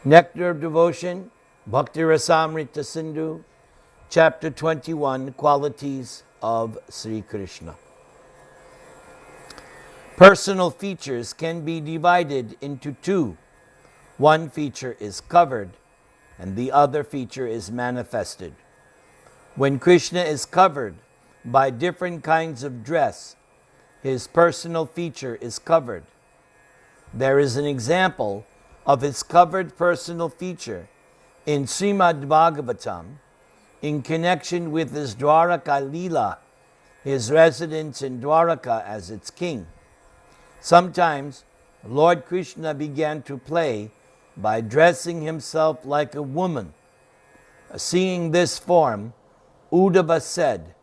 Nectar of Devotion, Bhakti Rasamrita Sindhu, Chapter 21, Qualities of Sri Krishna. Personal features can be divided into two. One feature is covered, and the other feature is manifested. When Krishna is covered by different kinds of dress, his personal feature is covered. There is an example of his covered personal feature in Srimad Bhagavatam in connection with his Dwaraka Leela, his residence in Dwaraka as its king. Sometimes Lord Krishna began to play by dressing himself like a woman. Seeing this form, Uddhava said,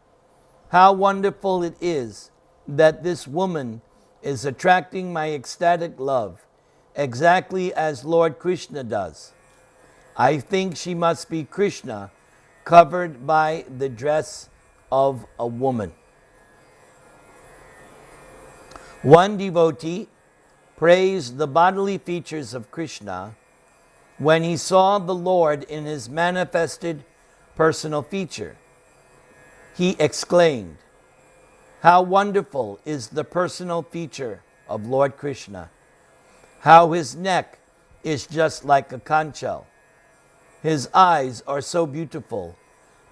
"How wonderful it is that this woman is attracting my ecstatic love, exactly as Lord Krishna does. I think she must be Krishna, covered by the dress of a woman." One devotee praised the bodily features of Krishna when he saw the Lord in his manifested personal feature. He exclaimed, "How wonderful is the personal feature of Lord Krishna! How his neck is just like a conch shell. His eyes are so beautiful,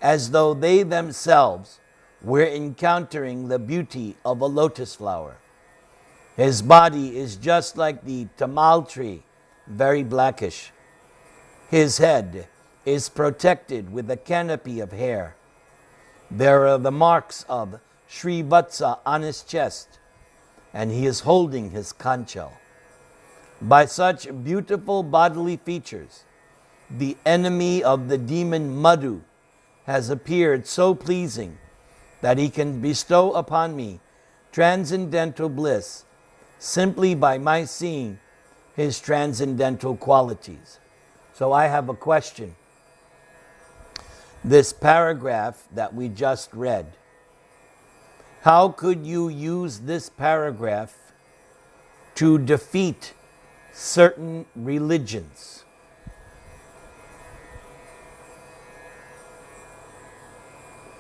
as though they themselves were encountering the beauty of a lotus flower. His body is just like the tamal tree, very blackish. His head is protected with a canopy of hair. There are the marks of Sri Vatsa on his chest, and he is holding his conch shell. By such beautiful bodily features, the enemy of the demon Madhu has appeared so pleasing that he can bestow upon me transcendental bliss simply by my seeing his transcendental qualities." So I have a question. This paragraph that we just read, how could you use this paragraph to defeat certain religions?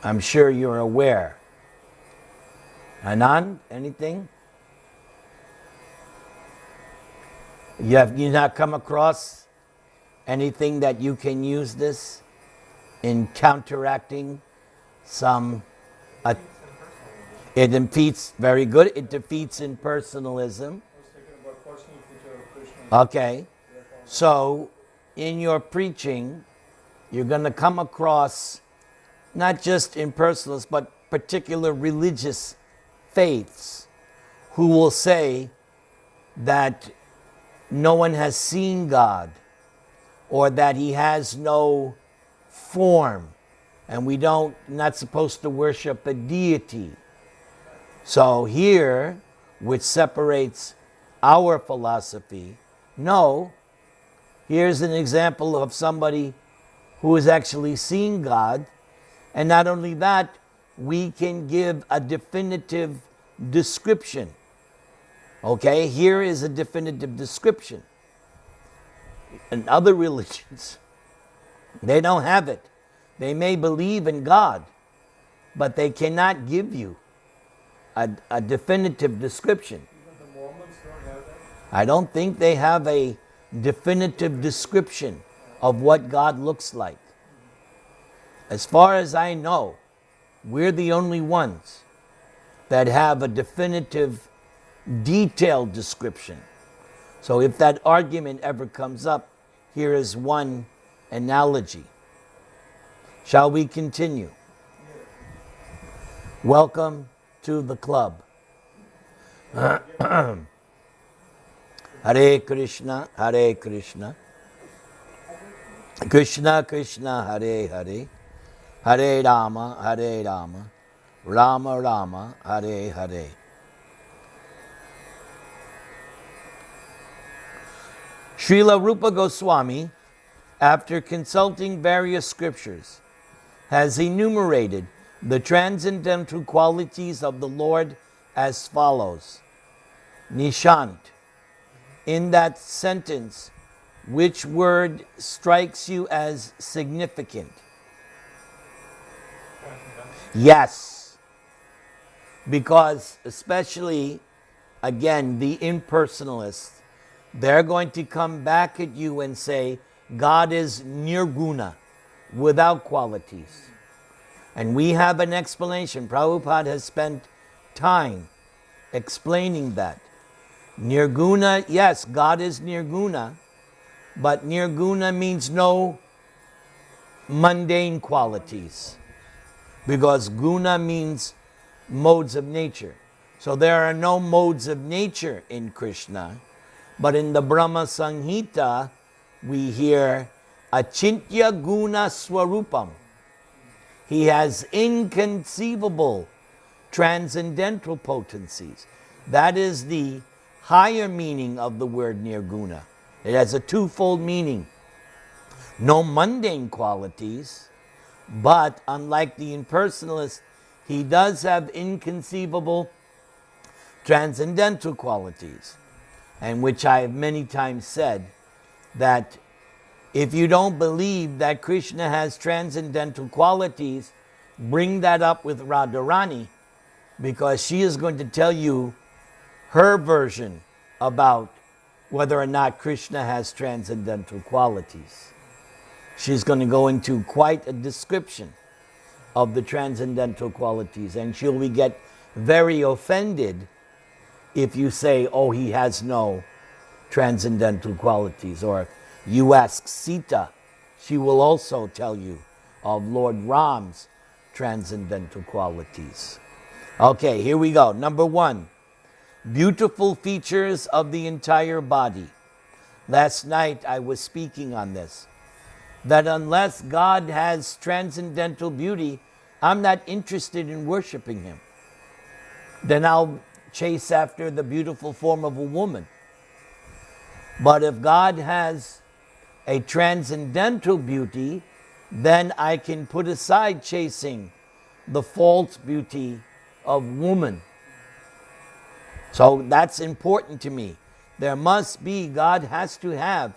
I'm sure you're aware. Anand, anything? You not come across anything that you can use this in counteracting some? It defeats, very good. It defeats impersonalism. Okay, so in your preaching, you're going to come across not just impersonalists, but particular religious faiths who will say that no one has seen God, or that he has no form, and we not supposed to worship a deity. So here, which separates our philosophy, no, here's an example of somebody who has actually seen God, and not only that, we can give a definitive description. Okay, here is a definitive description. In other religions, they don't have it. They may believe in God, but they cannot give you a definitive description. Even the Mormons don't have that? I don't think they have a definitive description of what God looks like. As far as I know, we're the only ones that have a definitive, detailed description. So if that argument ever comes up, here is one analogy. Shall we continue? Welcome to the club. Hare Krishna, Hare Krishna, Krishna Krishna, Hare Hare, Hare Rama, Hare Rama, Rama Rama, Hare Hare. Srila Rupa Goswami, after consulting various scriptures, has enumerated the transcendental qualities of the Lord as follows. Nishant, in that sentence, which word strikes you as significant? Yes. Because especially, again, the impersonalists, they're going to come back at you and say, God is nirguna, without qualities. And we have an explanation. Prabhupada has spent time explaining that. Nirguna, yes, God is nirguna, but nirguna means no mundane qualities, because guna means modes of nature. So there are no modes of nature in Krishna, but in the Brahma Samhita, we hear achintya guna swarupam. He has inconceivable transcendental potencies. That is the higher meaning of the word nirguna. It has a twofold meaning. No mundane qualities, but unlike the impersonalist, he does have inconceivable transcendental qualities. And which I have many times said, that if you don't believe that Krishna has transcendental qualities, bring that up with Radharani, because she is going to tell you her version about whether or not Krishna has transcendental qualities. She's going to go into quite a description of the transcendental qualities, and she'll get very offended if you say, oh, he has no transcendental qualities. Or you ask Sita, she will also tell you of Lord Ram's transcendental qualities. Okay, here we go. Number 1, beautiful features of the entire body. Last night I was speaking on this, that unless God has transcendental beauty, I'm not interested in worshiping him. Then I'll chase after the beautiful form of a woman. But if God has a transcendental beauty, then I can put aside chasing the false beauty of woman. So that's important to me. There must be, God has to have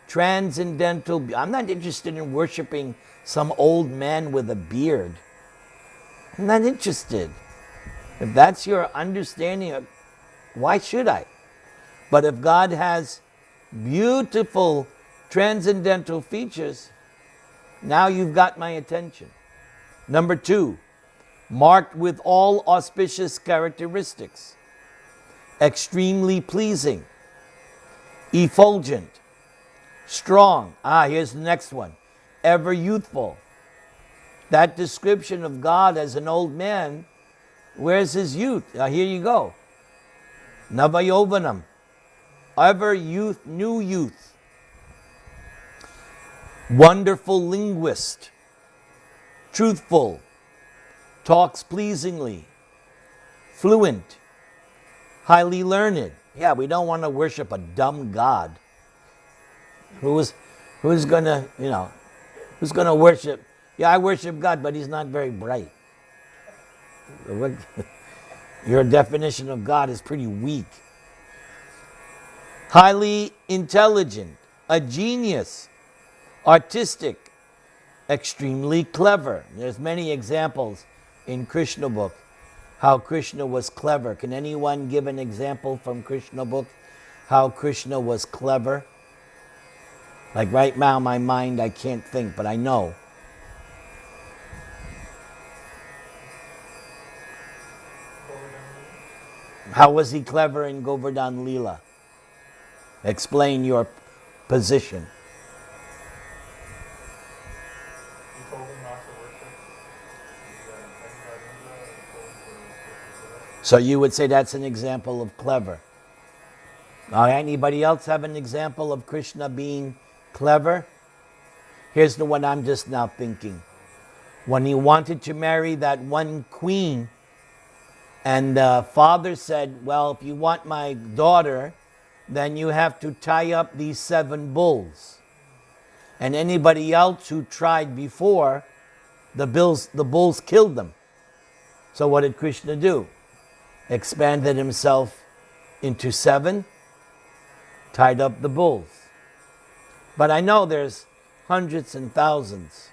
transcendental. I'm not interested in worshiping some old man with a beard. I'm not interested. If that's your understanding of, why should I? But if God has beautiful transcendental features, now you've got my attention. Number 2, marked with all auspicious characteristics, extremely pleasing, effulgent, strong. Here's the next one. Ever youthful. That description of God as an old man, where's his youth? Here you go. Navayovanam. Ever youth, new youth. Wonderful linguist. Truthful. Talks pleasingly. Fluent. Highly learned. Yeah, we don't want to worship a dumb God. Who's gonna worship? Yeah, I worship God, but he's not very bright. Your definition of God is pretty weak. Highly intelligent, a genius, artistic, extremely clever. There's many examples in Krishna book how Krishna was clever. Can anyone give an example from Krishna book how Krishna was clever? Like right now, my mind, I can't think, but I know. How was he clever in Govardhan Leela? Explain your position. He told him not to worship Indra and told him to worship. So you would say that's an example of clever. Anybody else have an example of Krishna being clever? Here's the one I'm just now thinking. When he wanted to marry that one queen, and the father said, well, if you want my daughter, then you have to tie up these 7 bulls. And anybody else who tried before, the bulls killed them. So what did Krishna do? Expanded himself into 7 tied up the bulls. But I know there's hundreds and thousands.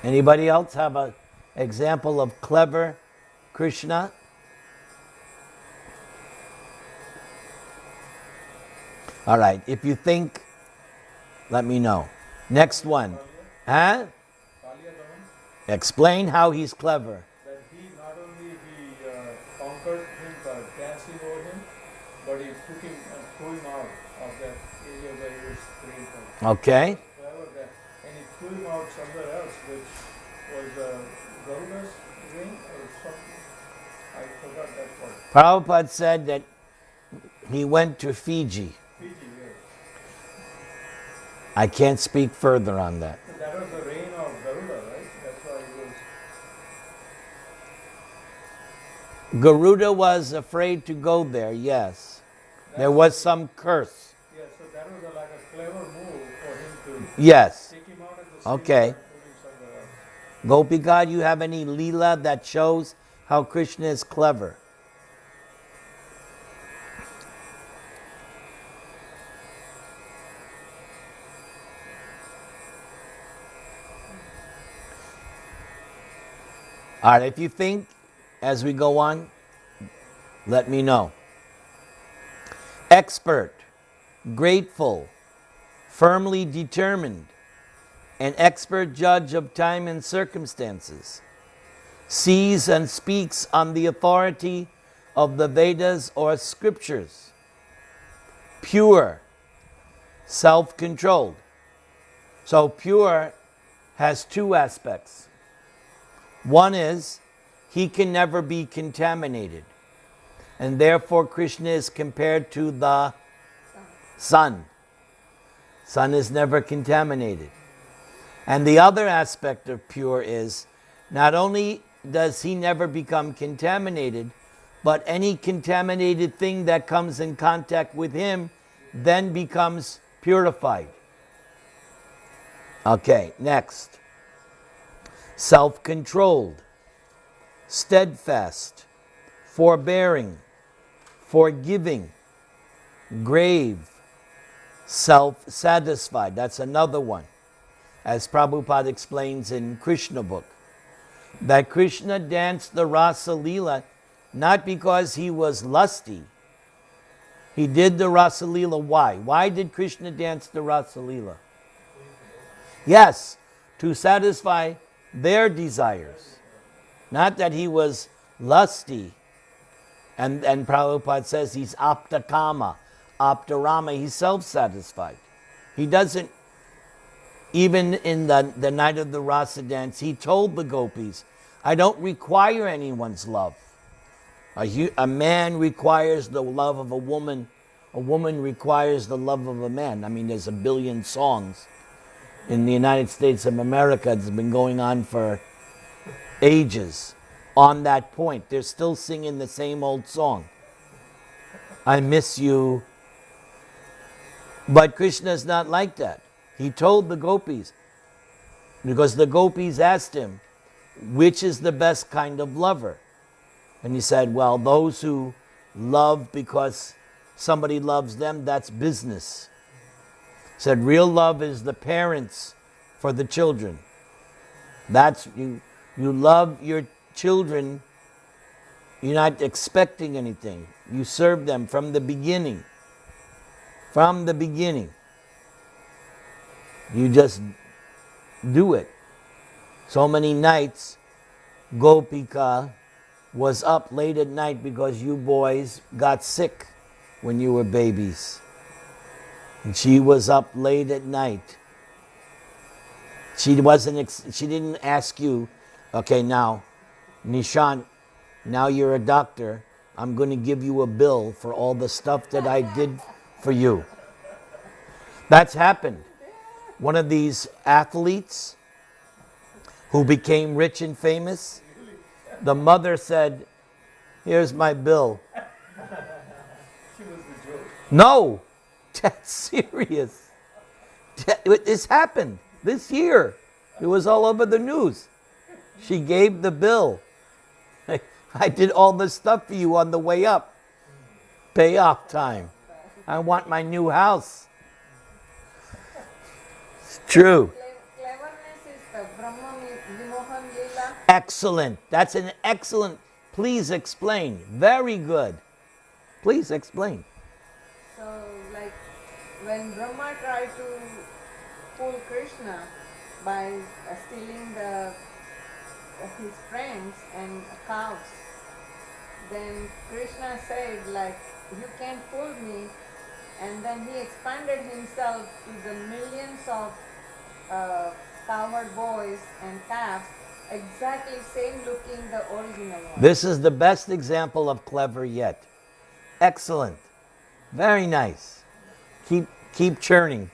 Anybody else have an example of clever Krishna? All right, if you think, let me know. Next one. Huh? Explain how he's clever. That he not only conquered him by dancing over him, but he took him and threw him out of that area where he was praying for. Okay. Clever that, and he threw him out somewhere else, which was Garuda's ring or something. I forgot that part. Prabhupada said that he went to Fiji. Fiji, yes. I can't speak further on that. So that was the reign of Garuda, right? That's why he was. Garuda was afraid to go there, yes. There was some curse. Yeah, so that was like a clever move for him to Yes. take him out of the sea Okay. and put him somewhere else. Gopika, you have any Leela that shows how Krishna is clever? All right, if you think as we go on, let me know. Expert, grateful, firmly determined, an expert judge of time and circumstances, sees and speaks on the authority of the Vedas or scriptures, pure, self-controlled. So pure has two aspects. One is he can never be contaminated, and therefore Krishna is compared to the sun. Sun is never contaminated. And the other aspect of pure is not only does he never become contaminated, but any contaminated thing that comes in contact with him then becomes purified. Okay, next. Self-controlled, steadfast, forbearing, forgiving, grave, self-satisfied. That's another one. As Prabhupada explains in Krishna book, that Krishna danced the Rasa Leela not because he was lusty. He did the Rasa Leela. Why? Why did Krishna dance the Rasa Leela? Yes, to satisfy their desires. Not that he was lusty. And Prabhupada says he's aptakama, aptarama, he's self-satisfied. He doesn't, even in the night of the Rasa dance, he told the gopis, I don't require anyone's love. A man requires the love of a woman requires the love of a man. I mean, there's a billion songs in the United States of America. It's been going on for ages on that point. They're still singing the same old song. I miss you. But Krishna's not like that. He told the gopis, because the gopis asked him, which is the best kind of lover? And he said, well, those who love because somebody loves them, that's business. He said, real love is the parents for the children. That's, you love your children, you're not expecting anything. You serve them from the beginning. From the beginning. You just do it. So many nights, Gopika was up late at night because you boys got sick when you were babies. And she was up late at night. She didn't ask you, okay, now, Nishant, now you're a doctor. I'm going to give you a bill for all the stuff that I did for you. That's happened. One of these athletes who became rich and famous, the mother said, here's my bill. She was the joke. No, that's serious. This happened this year. It was all over the news. She gave the bill. I did all this stuff for you on the way up. Payoff time. I want my new house. It's true. Cleverness is the Brahma Vimohan Leela. Excellent. That's an excellent. Please explain. Very good. Please explain. So, like when Brahma tried to fool Krishna by stealing his friends and cows, then Krishna said, like, you can't fool me, and then he expanded himself to the millions of cowherd boys and calves, exactly same looking the original one. This is the best example of clever yet. Excellent. Very nice. Keep churning.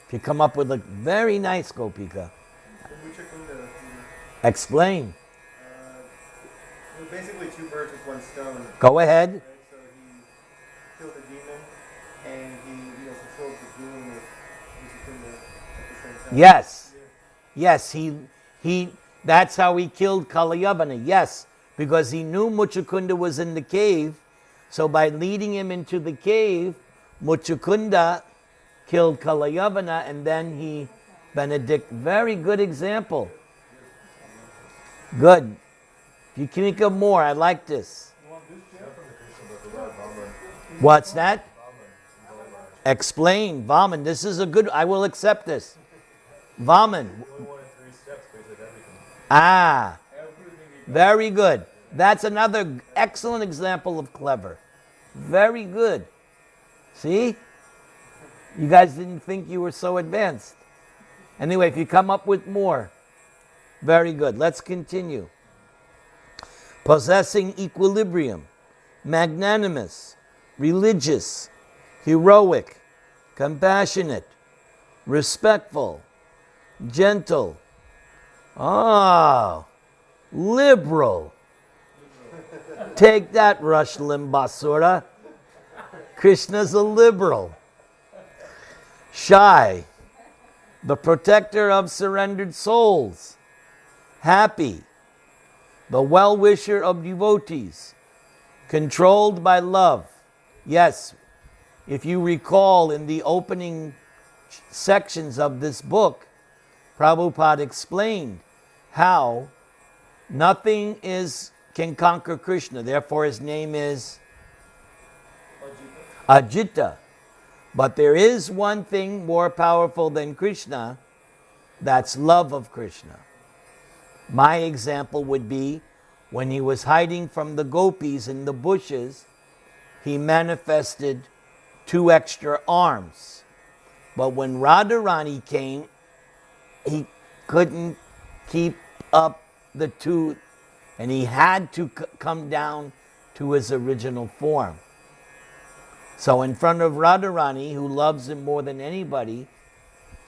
If you come up with a very nice Gopika. Explain. Basically 2 birds with 1 stone. Go ahead. Right? So he killed a demon and he fulfilled the doom with Muchukunda at the same time. Yes. Yes, he that's how he killed Kalayavana. Yes, because he knew Muchukunda was in the cave. So by leading him into the cave, Muchukunda killed Kalayavana, and then he Benedict. Very good example. Good. You can think of more. I like this. What's that? Explain. Vaman. This is a good. I will accept this. Vaman. Ah. Very good. That's another excellent example of clever. Very good. See? You guys didn't think you were so advanced. Anyway, if you come up with more, very good. Let's continue. Possessing equilibrium, magnanimous, religious, heroic, compassionate, respectful, gentle, liberal. Take that, Rush Limbasura. Krishna's a liberal. Shy, the protector of surrendered souls. Happy, the well-wisher of devotees. Controlled by love. Yes, if you recall in the opening sections of this book, Prabhupada explained how nothing can conquer Krishna. Therefore, his name is Ajita. But there is one thing more powerful than Krishna, that's love of Krishna. My example would be when he was hiding from the gopis in the bushes, he manifested 2 extra arms. But when Radharani came, he couldn't keep up the 2, and he had to come down to his original form. So in front of Radharani, who loves him more than anybody,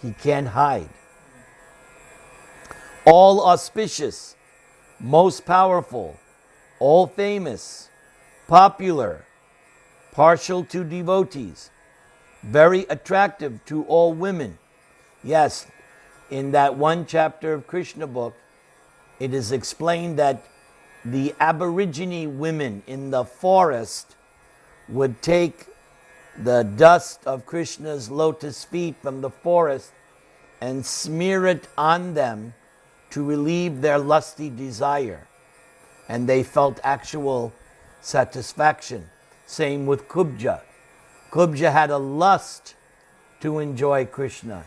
he can't hide. All auspicious, most powerful, all famous, popular, partial to devotees, very attractive to all women. Yes, in that one chapter of Krishna book, it is explained that the Aborigine women in the forest would take the dust of Krishna's lotus feet from the forest and smear it on them to relieve their lusty desire. And they felt actual satisfaction. Same with Kubja. Kubja had a lust to enjoy Krishna.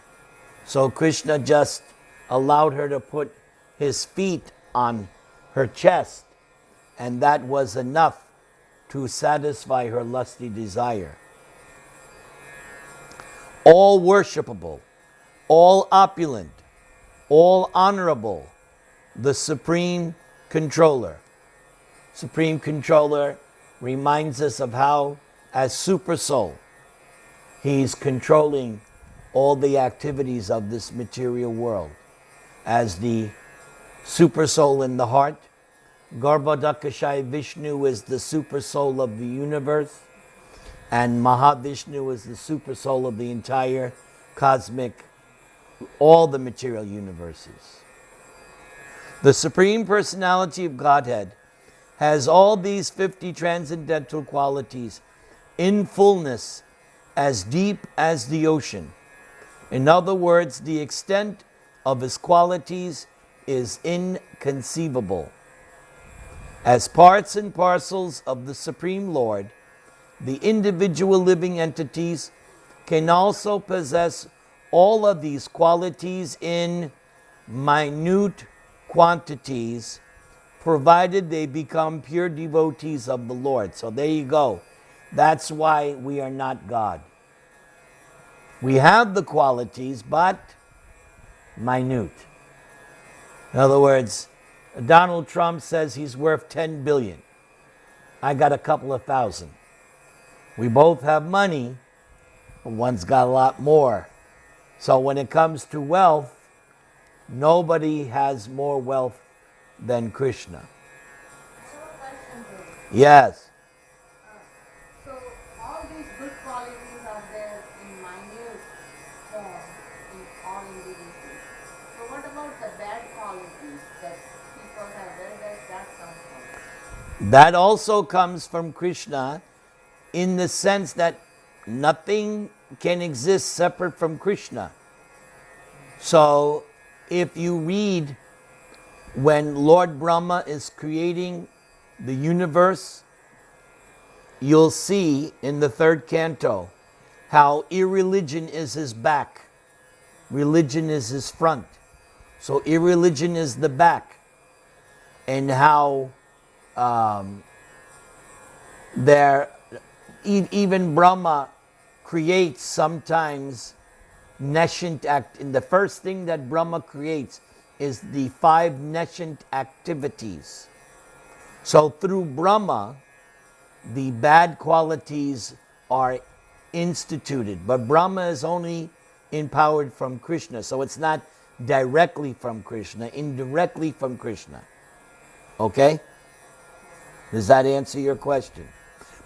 So Krishna just allowed her to put his feet on her chest, and that was enough to satisfy her lusty desire. All worshipable, all opulent, all honorable, the Supreme Controller. Supreme Controller reminds us of how, as Super Soul, he's controlling all the activities of this material world. As the Super Soul in the heart, Garbhodakashaya Vishnu is the Super Soul of the universe, and Mahavishnu is the Super Soul of the entire cosmic, all the material universes. The Supreme Personality of Godhead has all these 50 transcendental qualities in fullness as deep as the ocean. In other words, the extent of his qualities is inconceivable. As parts and parcels of the Supreme Lord, the individual living entities can also possess all of these qualities in minute quantities, provided they become pure devotees of the Lord. So there you go. That's why we are not God. We have the qualities, but minute. In other words, Donald Trump says he's worth 10 billion. I got a couple of thousand. We both have money, but one's got a lot more. So when it comes to wealth, nobody has more wealth than Krishna. I have a question, Guru. Yes. So all these good qualities are there in minute form in all individuals. So what about the bad qualities that people have? Where does that come from? That also comes from Krishna in the sense that nothing can exist separate from Krishna. So if you read when Lord Brahma is creating the universe, you'll see in the third canto how irreligion is his back, religion is his front. So irreligion is the back, and how even Brahma creates sometimes nescient act. And the first thing that Brahma creates is the 5 nescient activities. So through Brahma, the bad qualities are instituted, but Brahma is only empowered from Krishna, so it's not directly from Krishna, indirectly from Krishna. Okay? Does that answer your question?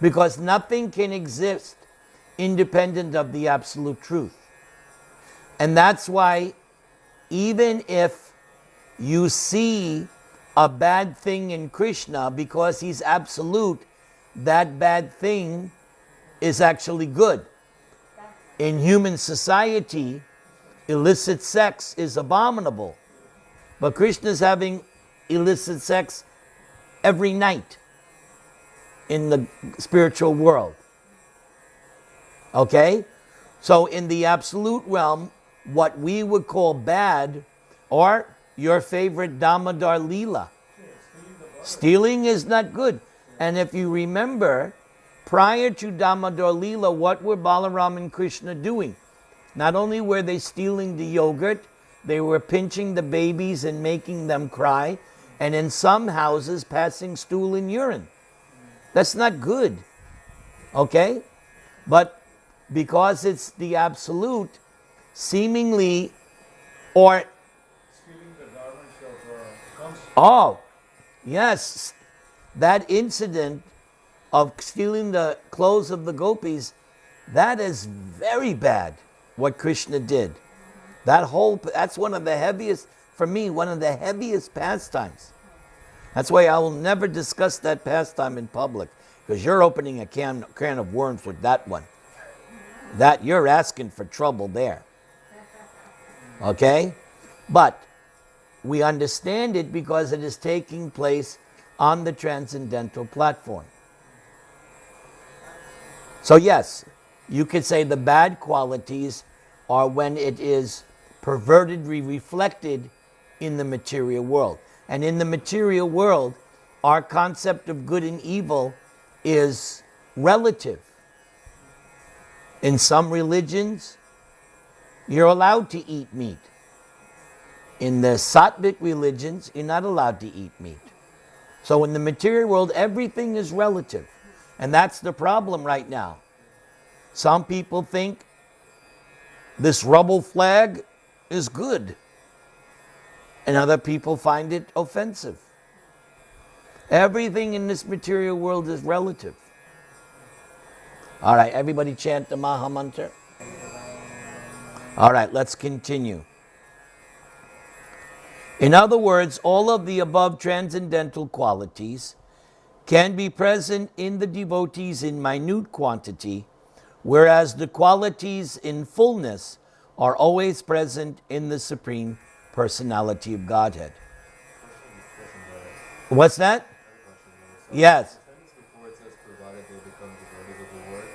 Because nothing can exist independent of the absolute truth. And that's why even if you see a bad thing in Krishna, because he's absolute, that bad thing is actually good. In human society, illicit sex is abominable. But Krishna is having illicit sex every night in the spiritual world. Okay? So in the absolute realm, what we would call bad, or your favorite Damodar Leela, stealing is not good. And if you remember, prior to Damodar Leela, what were Balaram and Krishna doing? Not only were they stealing the yogurt, they were pinching the babies and making them cry, and in some houses passing stool and urine. That's not good. Okay? But because it's the absolute, seemingly, or Stealing the garments of Kamsa. oh, yes, that incident of stealing the clothes of the gopis, that is very bad, what Krishna did. That's one of the heaviest, for me, one of the heaviest pastimes. That's why I will never discuss that pastime in public, because you're opening a can of worms with that one. That you're asking for trouble there. Okay? But we understand it because it is taking place on the transcendental platform. So yes, you could say the bad qualities are when it is pervertedly reflected in the material world. And in the material world, our concept of good and evil is relative. In some religions, you're allowed to eat meat. In the Sattvic religions, you're not allowed to eat meat. So in the material world, everything is relative. And that's the problem right now. Some people think this rebel flag is good, and other people find it offensive. Everything in this material world is relative. All right, everybody chant the Maha Mantra. All right, let's continue. In other words, all of the above transcendental qualities can be present in the devotees in minute quantity, whereas the qualities in fullness are always present in the Supreme Personality of Godhead. What's that? Yes. The sentence before it says, provided they become devotees of the Lord.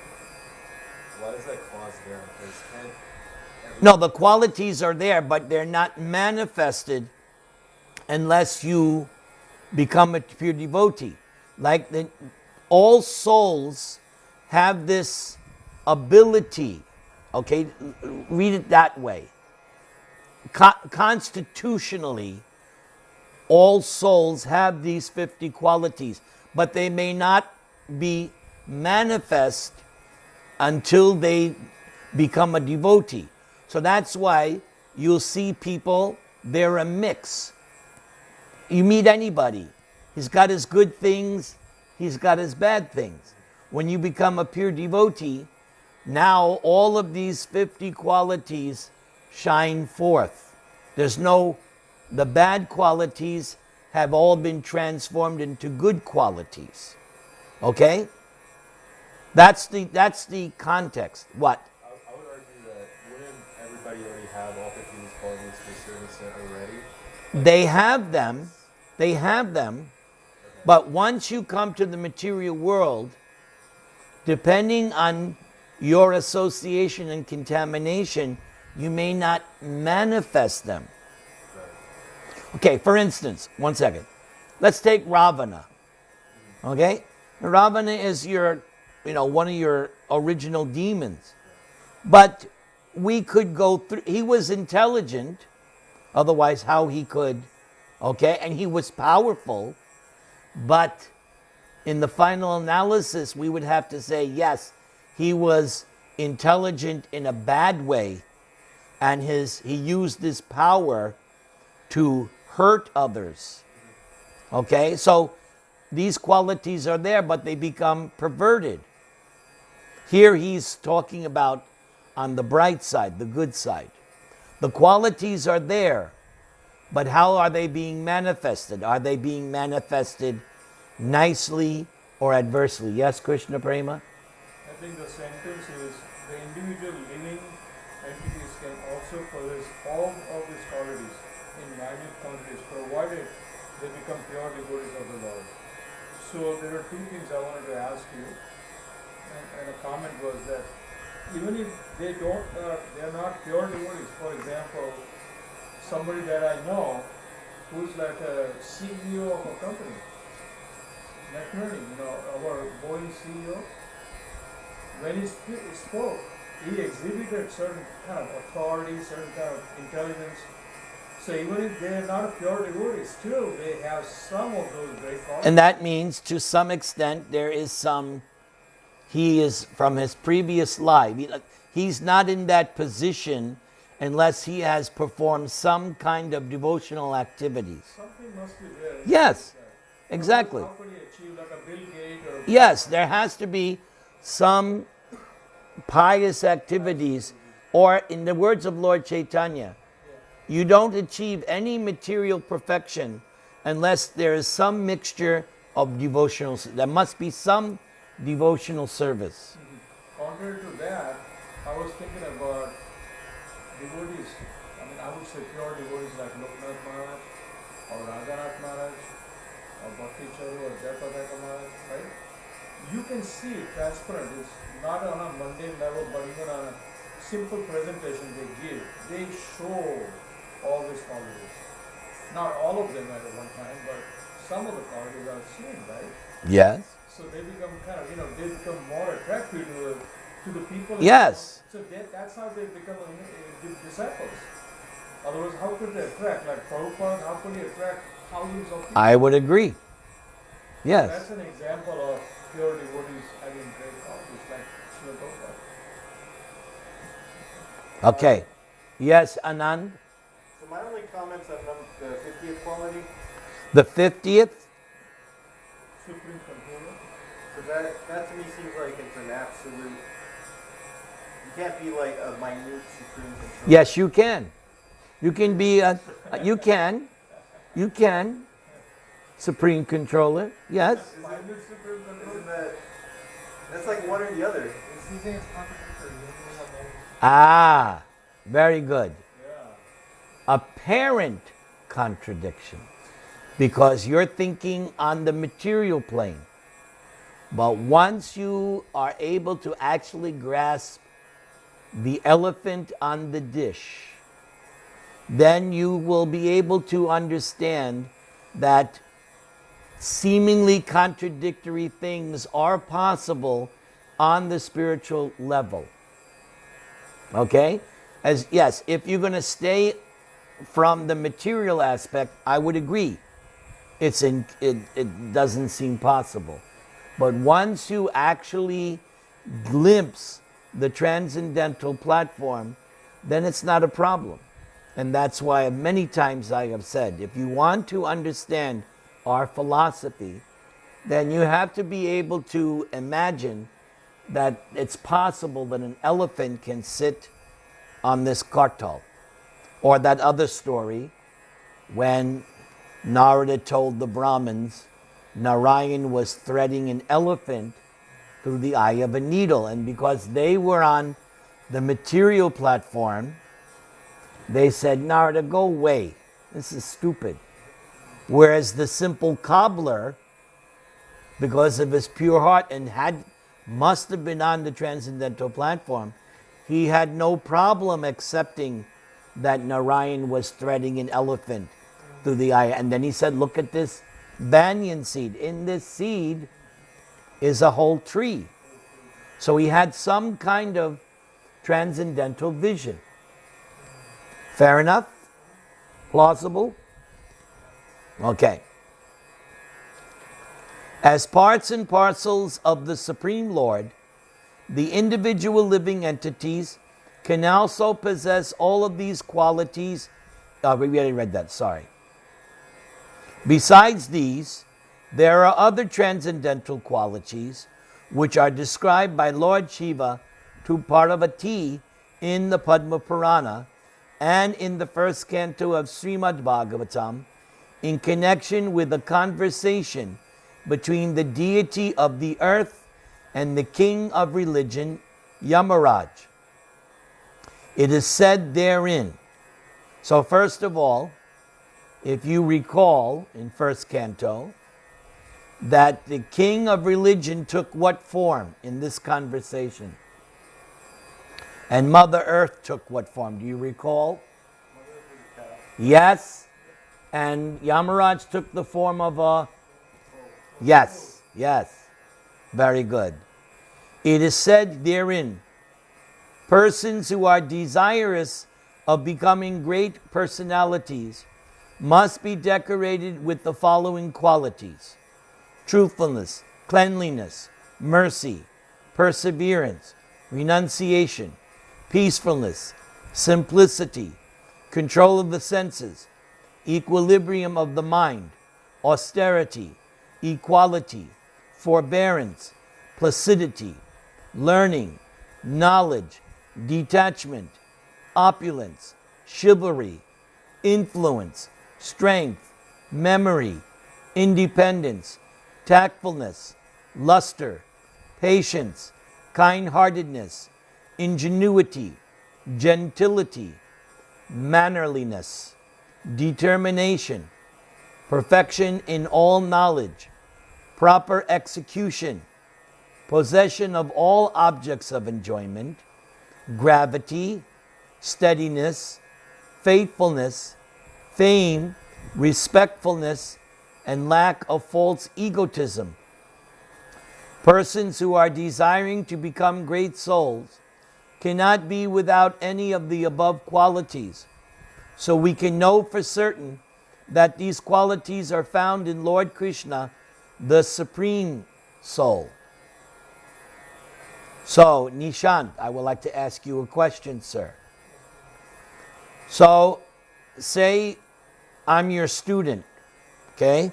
Why does that clause there? Because can't No, the qualities are there, but they're not manifested unless you become a pure devotee. Like all souls have this ability, okay? Read it that way. Constitutionally, all souls have these 50 qualities, but they may not be manifest until they become a devotee. So that's why you'll see people, they're a mix. You meet anybody, he's got his good things, he's got his bad things. When you become a pure devotee, now all of these 50 qualities shine forth. The bad qualities have all been transformed into good qualities. Okay? That's the context. What? I would argue that wouldn't everybody already have all 50 of these qualities to a certain extent already? They have them, but once you come to the material world, depending on your association and contamination, you may not manifest them. Okay, for instance, one second. Let's take Ravana. Okay? Ravana is one of your original demons. But we could go through, he was intelligent, otherwise how he could, okay? And he was powerful, but in the final analysis, we would have to say, yes, he was intelligent in a bad way, and he used his power to hurt others. Okay, so these qualities are there, but they become perverted. Here he's talking about on the bright side, the good side. The qualities are there, but how are they being manifested? Are they being manifested nicely or adversely? Yes, Krishna Prema? I think the sentence is the individual living entities can also possess all of these qualities in minute quantities, provided they become pure devotees of the Lord. So there are two things I wanted to ask you, and a comment was that even if they are not pure devotees. For example, somebody that I know who's like a CEO of a company, McNerney, our Boeing CEO, when he spoke, he exhibited certain kind of authority, certain kind of intelligence. So even if they are not pure devotees, still they have some of those great qualities. And that means to some extent there is he is from his previous life. He's not in that position unless he has performed some kind of devotional activities. Something must be there. Yes, exactly. How could he achieve like a Bill Gates or Yes, there has to be some pious activities, or in the words of Lord Chaitanya, you don't achieve any material perfection unless there is some mixture of devotional. There must be some devotional service. Contrary to that, I was thinking about devotees. I would say pure devotees like Loknath Maharaj or Raghunath Maharaj or Bhakti Charu or Jayapadaka Maharaj, right? You can see it transparent. It's not on a mundane level, but even on a simple presentation they give. They show all these qualities. Not all of them at one time, but some of the qualities are seen, right? Yes. So they become they become more attractive to the people. Yes. So that's how they become disciples. Otherwise, how could they attract? Like Prabhupada, how could he attract thousands of people? I would agree. Yes. That's an example of pure devotees having great qualities, like Srila Prabhupada. Okay. Yes, Anand? So my only comments on the 50th quality, The 50th? Supreme Controller. so that to me seems like it's an absolute, you can't be like a minute supreme controller. Yes, you can. You can be you can. Supreme Controller. Yes. Minute Supreme Controller. Isn't that's like one or the other. he saying it's contradictory? You don't have many. Ah, very good. Yeah. Apparent contradiction, because you're thinking on the material plane. But once you are able to actually grasp the elephant on the dish, then you will be able to understand that seemingly contradictory things are possible on the spiritual level. Okay? As yes, if you're going to stay from the material aspect, I would agree. It doesn't seem possible. But once you actually glimpse the transcendental platform, then it's not a problem. And that's why many times I have said, if you want to understand our philosophy, then you have to be able to imagine that it's possible that an elephant can sit on this kartal. Or that other story when Narada told the Brahmins Narayan was threading an elephant through the eye of a needle. And because they were on the material platform, they said, Narada, go away. This is stupid. Whereas the simple cobbler, because of his pure heart and must have been on the transcendental platform, he had no problem accepting that Narayan was threading an elephant through the eye. And then he said, look at this banyan seed. In this seed is a whole tree. So he had some kind of transcendental vision. Fair enough? Plausible? Okay. As parts and parcels of the Supreme Lord, the individual living entities can also possess all of these qualities. We already read that, sorry. Besides these, there are other transcendental qualities which are described by Lord Shiva to Parvati in the Padma Purana and in the first canto of Srimad Bhagavatam in connection with a conversation between the deity of the earth and the king of religion, Yamaraj. It is said therein. So first of all, if you recall in first canto, that the king of religion took what form in this conversation? And Mother Earth took what form? Do you recall? Yes. And Yamaraj took the form of a... Yes, yes. Very good. It is said therein, persons who are desirous of becoming great personalities must be decorated with the following qualities: truthfulness, cleanliness, mercy, perseverance, renunciation, peacefulness, simplicity, control of the senses, equilibrium of the mind, austerity, equality, forbearance, placidity, learning, knowledge, detachment, opulence, chivalry, influence, strength, memory, independence, tactfulness, luster, patience, kind-heartedness, ingenuity, gentility, mannerliness, determination, perfection in all knowledge, proper execution, possession of all objects of enjoyment, gravity, steadiness, faithfulness, fame, respectfulness, and lack of false egotism. Persons who are desiring to become great souls cannot be without any of the above qualities. So we can know for certain that these qualities are found in Lord Krishna, the Supreme Soul. So, Nishant, I would like to ask you a question, sir. So, say I'm your student, okay?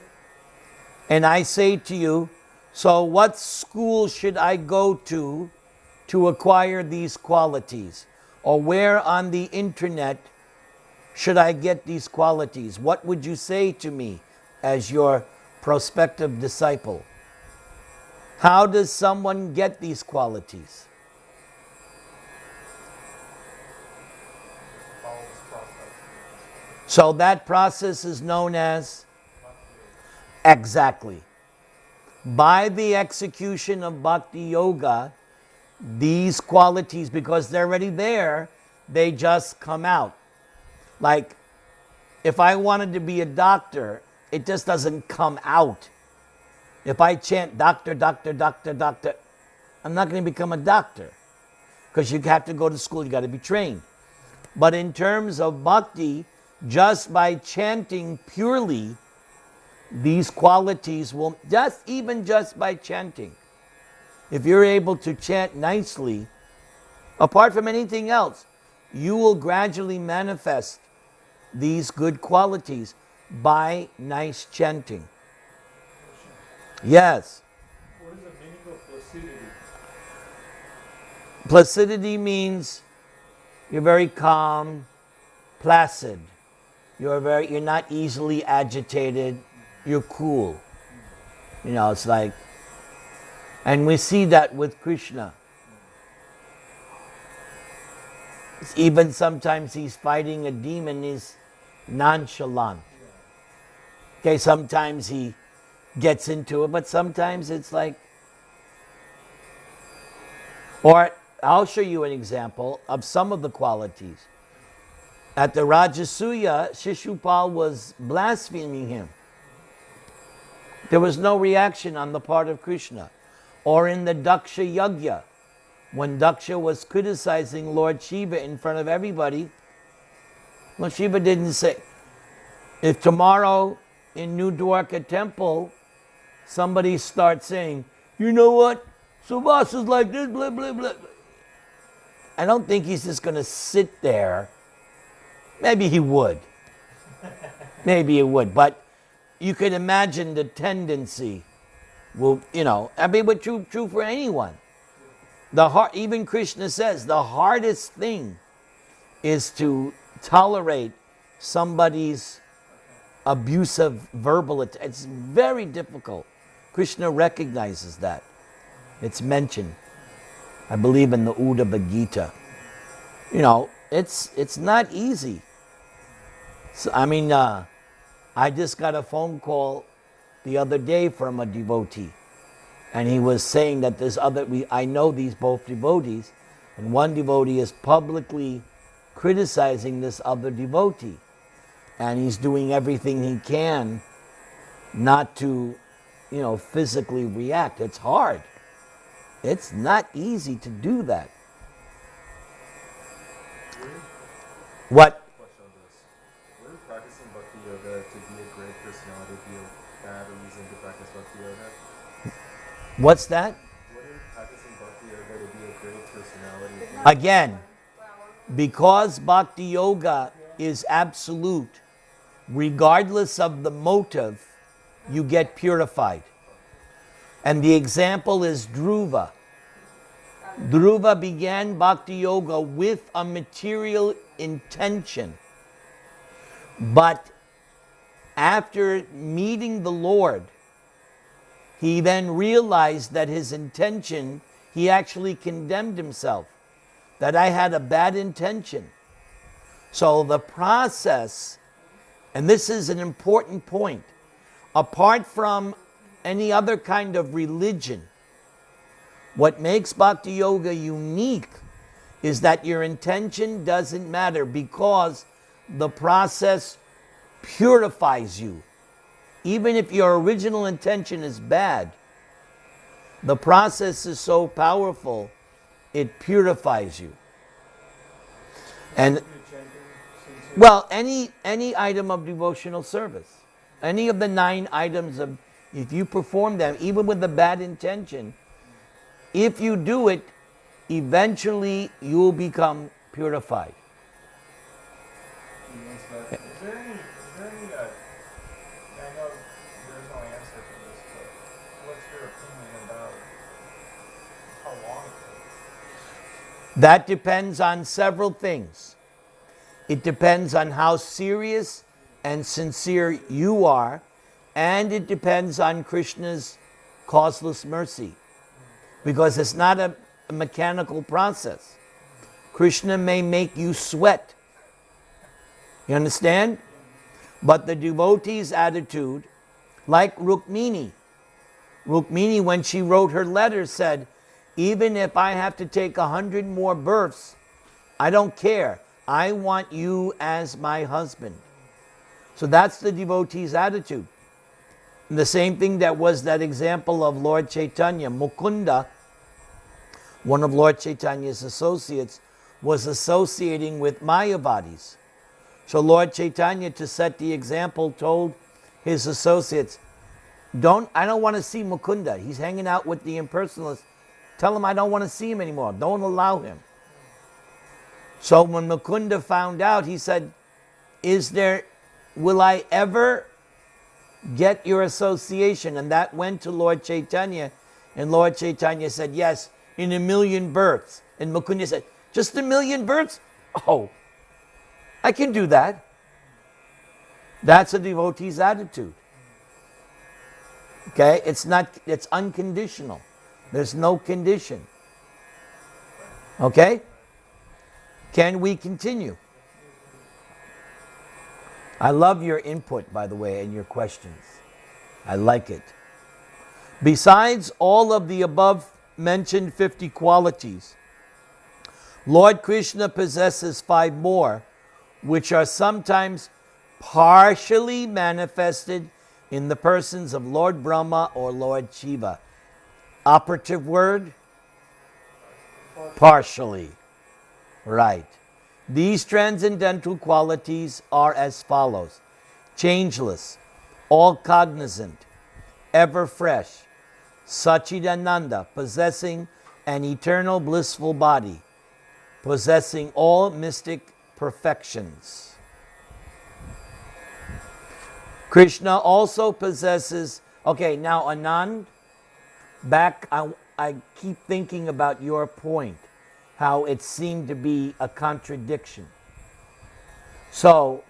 And I say to you, so what school should I go to acquire these qualities? Or where on the internet should I get these qualities? What would you say to me as your prospective disciple? How does someone get these qualities? So that process is known as exactly. By the execution of bhakti yoga, these qualities, because they're already there, they just come out. Like, if I wanted to be a doctor, it just doesn't come out. If I chant doctor, doctor, doctor, doctor, I'm not going to become a doctor. Because you have to go to school, you got to be trained. But in terms of bhakti, just by chanting purely, these qualities will, even just by chanting, if you're able to chant nicely, apart from anything else, you will gradually manifest these good qualities by nice chanting. Yes. What is the meaning of placidity? Placidity means you're very calm, placid. You're not easily agitated. You're cool. You know, it's like, and we see that with Krishna. Even sometimes he's fighting a demon, he's nonchalant. Okay, sometimes he gets into it, but sometimes it's like, or I'll show you an example of some of the qualities. At the Rajasuya, Shishupal was blaspheming him. There was no reaction on the part of Krishna. Or in the Daksha Yagya, when Daksha was criticizing Lord Shiva in front of everybody, Lord Shiva didn't say, if tomorrow in New Dwarka temple, somebody starts saying, you know what, Subhas is like this, blah, blah, blah. I don't think he's just going to sit there. Maybe he would. Maybe he would. But you could imagine the tendency will, you know, I mean, but true for anyone. Even Krishna says the hardest thing is to tolerate somebody's abusive verbal. It's very difficult. Krishna recognizes that. It's mentioned, I believe, in the Uddhava Gita. You know, it's not easy. So, I mean, I just got a phone call the other day from a devotee, and he was saying that I know these both devotees, and one devotee is publicly criticizing this other devotee, and he's doing everything he can not to, you know, physically react. It's hard. It's not easy to do that. What? Question on this. Were you practicing bhakti yoga to be a great personality, be a bad reason to practice bhakti yoga? What's that? Were you practicing bhakti yoga to be a great personality? Again, because bhakti yoga is absolute, regardless of the motive, you get purified. And the example is Dhruva. Dhruva began bhakti yoga with a material intention. But after meeting the Lord, he then realized that his intention, he actually condemned himself, that I had a bad intention. So the process, and this is an important point, apart from any other kind of religion, what makes bhakti yoga unique is that your intention doesn't matter, because the process purifies you. Even if your original intention is bad, the process is so powerful, it purifies you. And well, any item of devotional service, any of the 9 items of, if you perform them, even with a bad intention, if you do it, eventually you will become purified. Is there any, I know there's no answer to this, but what's your opinion about how long it takes? That depends on several things. It depends on how serious and sincere you are, and it depends on Krishna's causeless mercy, because it's not a mechanical process. Krishna may make you sweat. You understand? But the devotee's attitude, like Rukmini, when she wrote her letter, said, even if I have to take 100 more births, I don't care. I want you as my husband. So that's the devotee's attitude. And the same thing that was that example of Lord Chaitanya. Mukunda, one of Lord Chaitanya's associates, was associating with Mayavadis. So Lord Chaitanya, to set the example, told his associates, I don't want to see Mukunda. He's hanging out with the impersonalists. Tell him I don't want to see him anymore. Don't allow him. So when Mukunda found out, he said, will I ever get your association? And that went to Lord Chaitanya. And Lord Chaitanya said, yes, in 1,000,000 births. And Mukunda said, just 1,000,000 births? Oh, I can do that. That's a devotee's attitude. Okay? It's unconditional. There's no condition. Okay? Can we continue? I love your input, by the way, and your questions. I like it. Besides all of the above mentioned 50 qualities, Lord Krishna possesses 5 more, which are sometimes partially manifested in the persons of Lord Brahma or Lord Shiva. Operative word? Partially. Right. These transcendental qualities are as follows: changeless, all cognizant, ever fresh, Sachidananda, possessing an eternal blissful body, possessing all mystic perfections. Krishna also possesses, okay, now Anand, I keep thinking about your point, how it seemed to be a contradiction. So,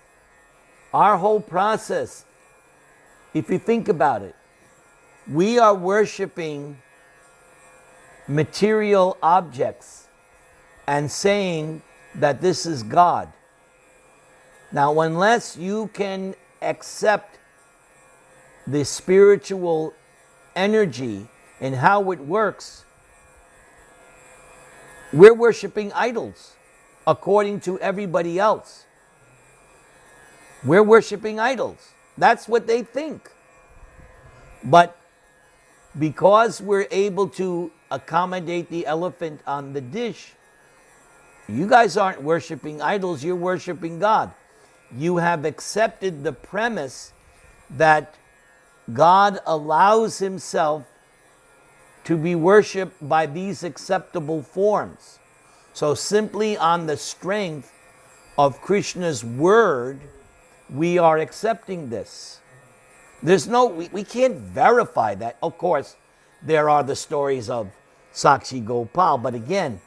our whole process, if you think about it, we are worshiping material objects and saying that this is God. Now, unless you can accept the spiritual energy and how it works, we're worshiping idols according to everybody else. We're worshiping idols. That's what they think. But because we're able to accommodate the elephant on the dish, you guys aren't worshiping idols, you're worshiping God. You have accepted the premise that God allows himself to be worshipped by these acceptable forms. So simply on the strength of Krishna's word, we are accepting this. We can't verify that. Of course, there are the stories of Sakshi Gopal, but again,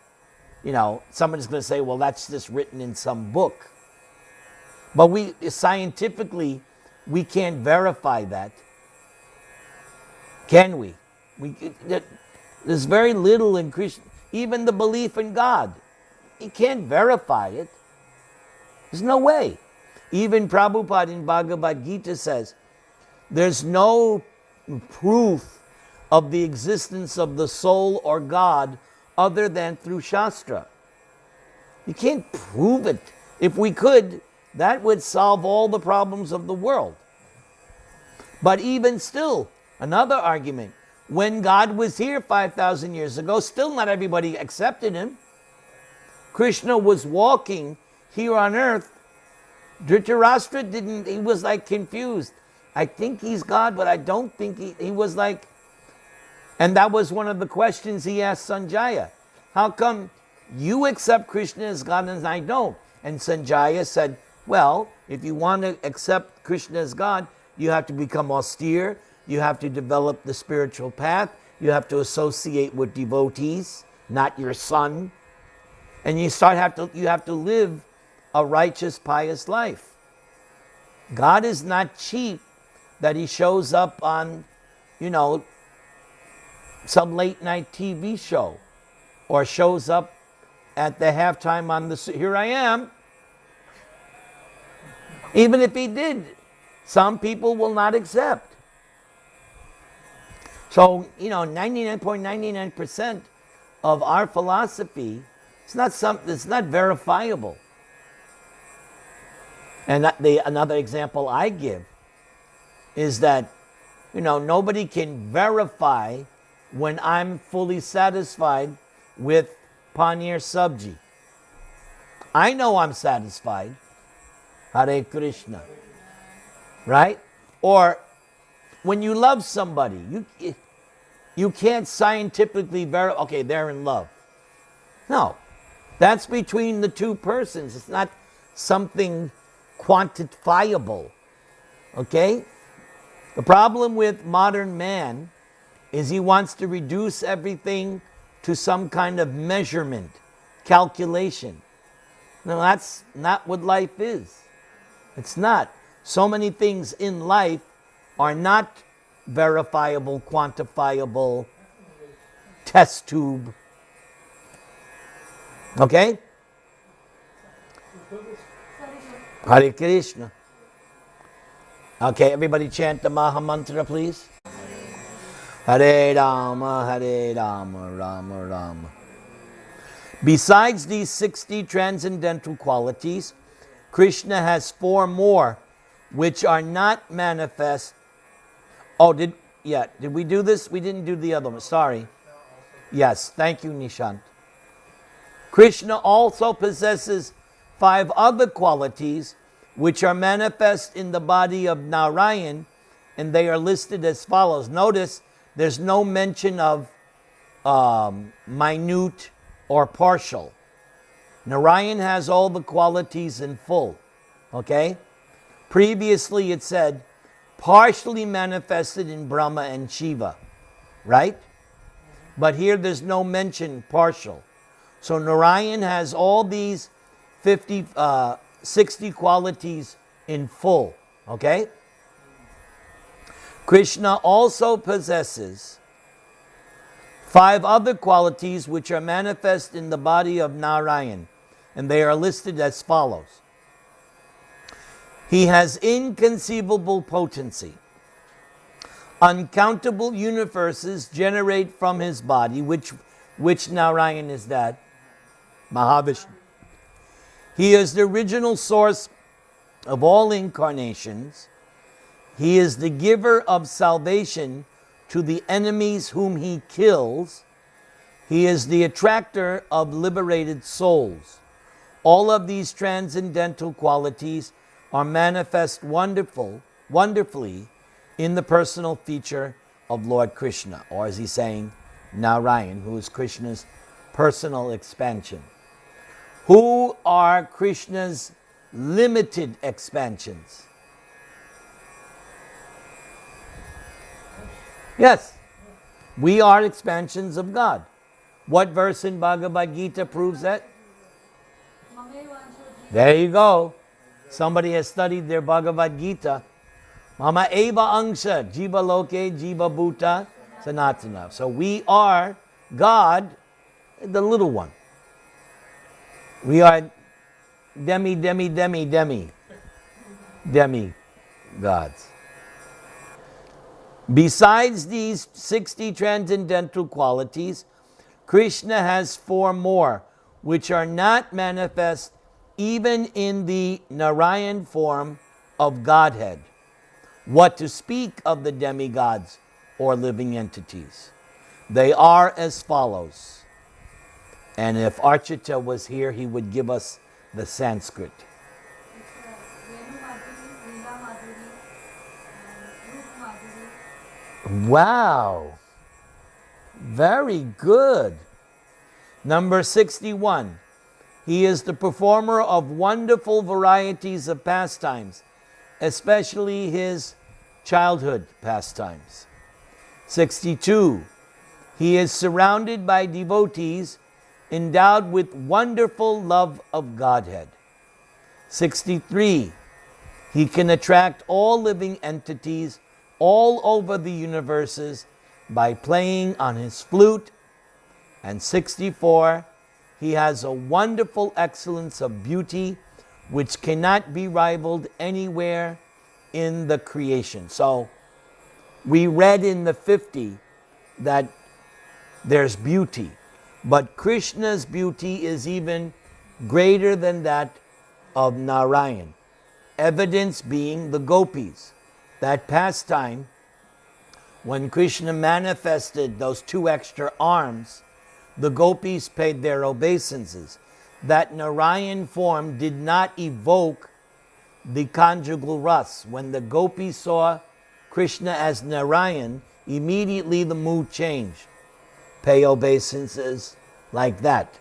somebody's going to say, well, that's just written in some book. But scientifically, we can't verify that. Can we? There's very little in Krishna, even the belief in God. You can't verify it. There's no way. Even Prabhupada in Bhagavad Gita says, there's no proof of the existence of the soul or God other than through Shastra. You can't prove it. If we could, that would solve all the problems of the world. But even still, another argument, when God was here 5,000 years ago, still not everybody accepted him. Krishna was walking here on earth. Dhritarashtra didn't, he was like confused. I think he's God, but I don't think he was like, and that was one of the questions he asked Sanjaya. How come you accept Krishna as God and I don't? And Sanjaya said, well, if you want to accept Krishna as God, you have to become austere, you have to develop the spiritual path, you have to associate with devotees, not your son, and you have to live a righteous, pious life. God is not cheap that he shows up on, some late night TV show or shows up at the halftime on here I am. Even if he did, some people will not accept. So, 99.99% of our philosophy is it's not verifiable. And another example I give is that, nobody can verify when I'm fully satisfied with paneer sabji. I know I'm satisfied. Hare Krishna. Right? Or when you love somebody, you can't scientifically verify, okay, they're in love. No. That's between the two persons. It's not something quantifiable. Okay? The problem with modern man is he wants to reduce everything to some kind of measurement, calculation. No, that's not what life is. It's not. So many things in life are not verifiable, quantifiable, test tube. Okay? Hare Krishna. Okay, everybody chant the Maha Mantra, please. Hare Rama, Hare Rama, Rama Rama. Besides these 60 transcendental qualities, Krishna has 4 more which are not manifest. Oh, did we do this? We didn't do the other one. Sorry. Yes, thank you, Nishant. Krishna also possesses 5 other qualities which are manifest in the body of Narayan, and they are listed as follows. Notice there's no mention of minute or partial. Narayan has all the qualities in full. Okay? Previously it said partially manifested in Brahma and Shiva. Right? But here there's no mention partial. So Narayan has all these 60 qualities in full. Okay? Krishna also possesses 5 other qualities which are manifest in the body of Narayan, and they are listed as follows. He has inconceivable potency. Uncountable universes generate from his body, which Narayan is that? Mahavishnu. He is the original source of all incarnations. He is the giver of salvation to the enemies whom he kills. He is the attractor of liberated souls. All of these transcendental qualities are manifest wonderfully in the personal feature of Lord Krishna, or as he's saying, Narayan, who is Krishna's personal expansion. Who are Krishna's limited expansions? Yes, we are expansions of God. What verse in Bhagavad Gita proves that? There you go. Somebody has studied their Bhagavad Gita. Mama eva angsha, jiva loke, jiva bhuta, sanatana. So we are God, the little one. We are demi gods. Besides these 60 transcendental qualities, Krishna has 4 more, which are not manifest even in the Narayan form of Godhead. What to speak of the demigods or living entities? They are as follows. And if Archita was here, he would give us the Sanskrit. Wow. Very good. Number 61. He is the performer of wonderful varieties of pastimes, especially his childhood pastimes. 62. He is surrounded by devotees endowed with wonderful love of Godhead. 63. He can attract all living entities all over the universes by playing on his flute. And 64. He has a wonderful excellence of beauty which cannot be rivaled anywhere in the creation. So we read in the 50 that there's beauty, but Krishna's beauty is even greater than that of Narayan. Evidence being the gopis. That pastime, when Krishna manifested those 2 extra arms, the gopis paid their obeisances. That Narayan form did not evoke the conjugal rasa. When the gopis saw Krishna as Narayan, immediately the mood changed. Pay obeisances like that.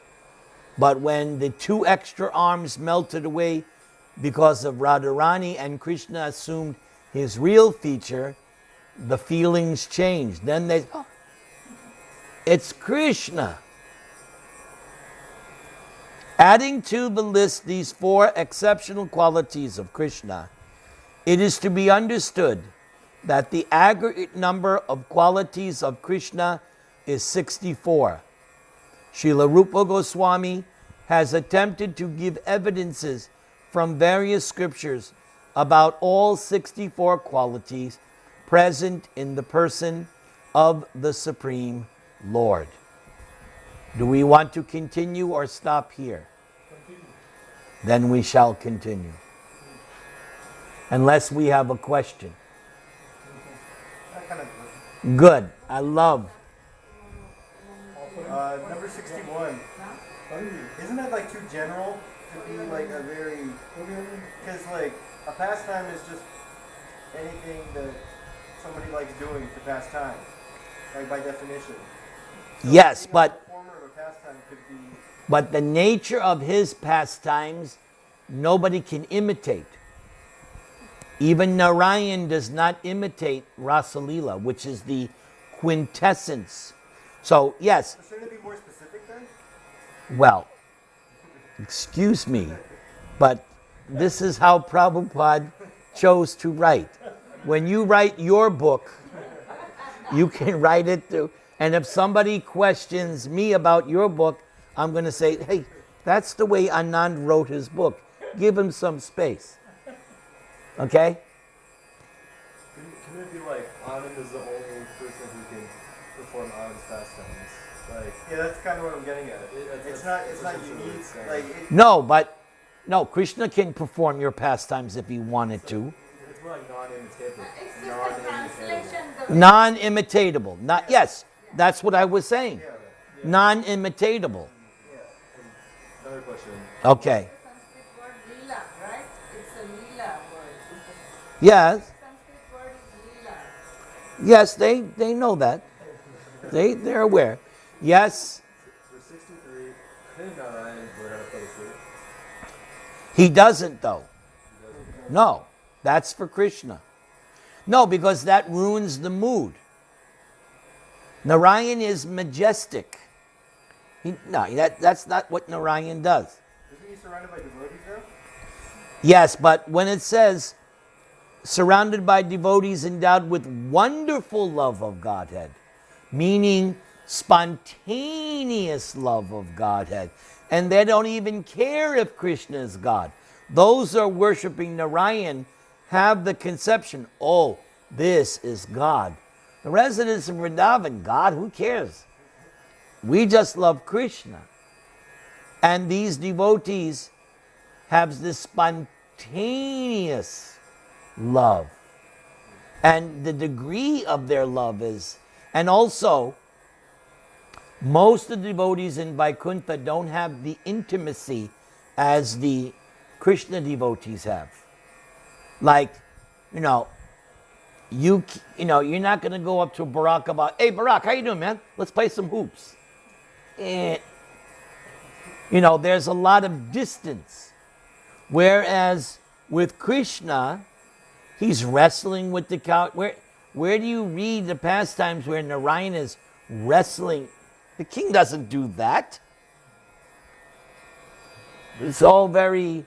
But when the 2 extra arms melted away because of Radharani and Krishna assumed his real feature, the feelings changed. Then they, oh, it's Krishna. Adding to the list these 4 exceptional qualities of Krishna, it is to be understood that the aggregate number of qualities of Krishna is 64. Srila Rupa Goswami has attempted to give evidences from various scriptures about all 64 qualities present in the person of the Supreme Lord. Do we want to continue or stop here? Continue. Then we shall continue. Unless we have a question. That kind of Good. I love. number 61. Isn't that like too general to be like a very? Because like a pastime is just anything that somebody likes doing to pass time, like by definition. So Yes, being but a performer of a pastime could be. But the nature of his pastimes, nobody can imitate. Even Narayan does not imitate Rasalila, which is the quintessence. So, yes, So shouldn't it be more specific then? well, excuse me, but this is how Prabhupada chose to write. When you write your book, you can write it too. And if somebody questions me about your book, I'm going to say, hey, that's the way Anand wrote his book. Give him some space. Okay? Can it be like Anand is the only person who can perform Anand's pastimes? Like, Yeah, that's kind of what I'm getting at. It's not essentially what unique. it's saying. Like No, Krishna can perform your pastimes if he wanted to. It's more like non-imitable. It's just a translation. The Non-imitatable. Not, yes, that's what I was saying. yeah, Non-imitatable. Another question. Okay. Sanskrit word lila, right? It's a lila word. Yes. Sanskrit word is lila. Yes, they know that. They're aware. Yes, For 63, couldn't Narayan learn how to play the flute? he doesn't though. No, that's for Krishna. No, because that ruins the mood. Narayan is majestic. That's not what Narayan does. Isn't he surrounded by devotees though? Yes, but when it says surrounded by devotees endowed with wonderful love of Godhead, meaning spontaneous love of Godhead, and they don't even care if Krishna is God. Those who are worshiping Narayan have the conception, oh, this is God. The residents of Vrindavan, God, who cares? We just love Krishna. And these devotees have this spontaneous love. And the degree of their love is, and also, most of the devotees in Vaikuntha don't have the intimacy as the Krishna devotees have. Like, you're not going to go up to Barack about, hey, Barack, how you doing, man? Let's play some hoops. There's a lot of distance. Whereas with Krishna, he's wrestling with the cow. Where do you read the pastimes where Narayan is wrestling? The king doesn't do that. It's all very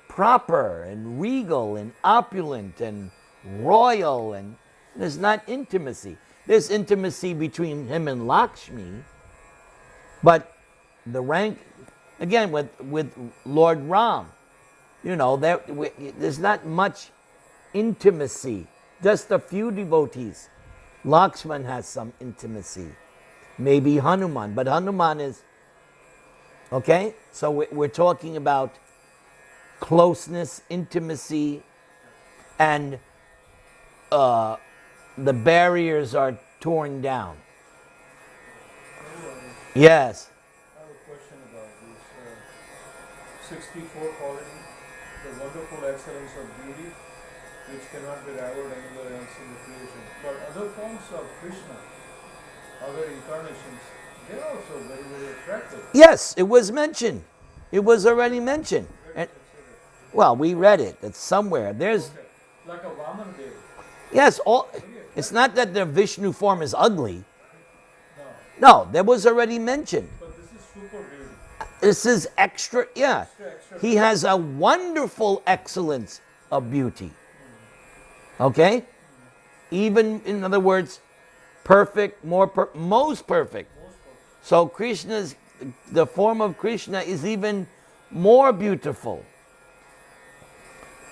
proper and regal and opulent and royal, and there's not intimacy. There's intimacy between him and Lakshmi, but the rank, again, with Lord Ram, there's not much intimacy. Just a few devotees. Lakshman has some intimacy. Maybe Hanuman, but Hanuman is, okay? So we're talking about closeness, intimacy, and the barriers are torn down. Yes. I have a question about this 64 quality, the wonderful excellence of beauty, which cannot be rivaled anywhere else in the creation. But other forms of Krishna, other incarnations, they're also very, very attractive. Yes, it was mentioned. It was already mentioned. And, well, we read it. It's somewhere. There's, Okay. Like a Vaman Dev. yes, it's not that the Vishnu form is ugly. No. No, that was already mentioned. But this is super beauty. This is extra, yeah. Extra. He has a wonderful excellence of beauty. Okay? Even, in other words, perfect, most perfect. So Krishna's, the form of Krishna is even more beautiful.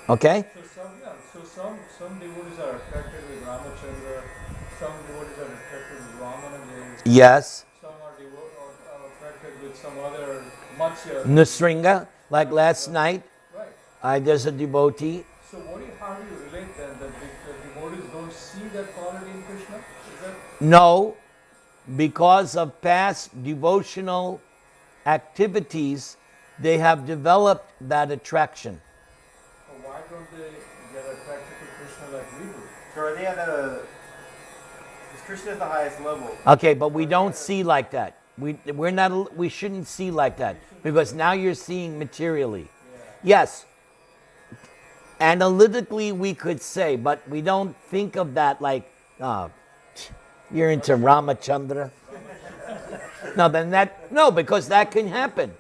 Okay? Some devotees are attracted with Ramachandra, some devotees are attracted with Vamanadeva, Yes. some are attracted with some other Matsya. Nusringa, like last night, Right. there's a devotee. So how do you relate then that the devotees don't see that quality in Krishna? Is that No, because of past devotional activities, they have developed that attraction. or why don't they get attracted to Krishna like we do? So are they at a? Is Krishna at the highest level? Okay, but we don't see like that. We shouldn't see like that because now you're seeing materially. Yes, analytically we could say, but we don't think of that like, you're into Ramachandra. No, because that can happen.